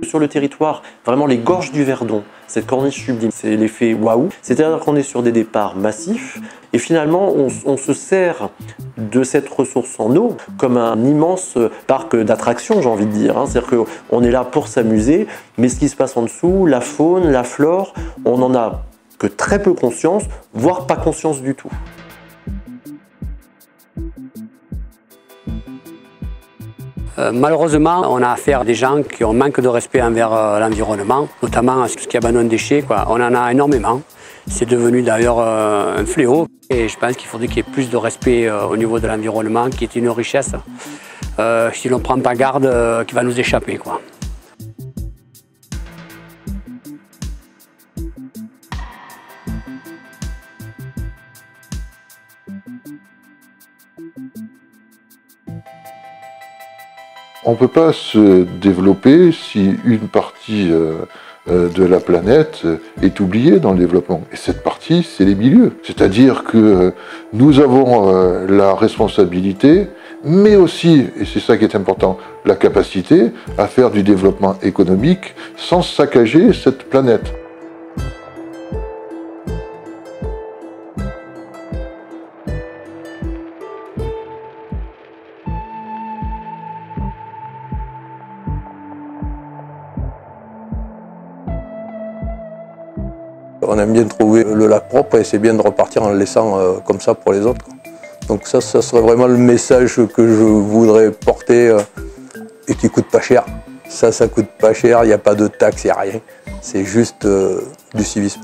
Sur le territoire, vraiment les gorges du Verdon, cette corniche sublime, c'est l'effet waouh. C'est-à-dire qu'on est sur des départs massifs et finalement on se sert de cette ressource en eau comme un immense parc d'attractions, j'ai envie de dire. C'est-à-dire qu'on est là pour s'amuser, mais ce qui se passe en dessous, la faune, la flore, on n'en a que très peu conscience, voire pas conscience du tout. Malheureusement, on a affaire à des gens qui ont un manque de respect envers l'environnement, notamment ce qui abandonne déchets, quoi. On en a énormément. C'est devenu d'ailleurs un fléau. Et je pense qu'il faudrait qu'il y ait plus de respect au niveau de l'environnement, qui est une richesse. Si l'on ne prend pas garde, qui va nous échapper, quoi. On ne peut pas se développer si une partie de la planète est oubliée dans le développement. Et cette partie, c'est les milieux. C'est-à-dire que nous avons la responsabilité, mais aussi, et c'est ça qui est important, la capacité à faire du développement économique sans saccager cette planète. On aime bien trouver le lac propre et c'est bien de repartir en le laissant comme ça pour les autres. Donc ça serait vraiment le message que je voudrais porter et qui coûte pas cher. Ça coûte pas cher, il n'y a pas de taxes, il n'y a rien. C'est juste du civisme.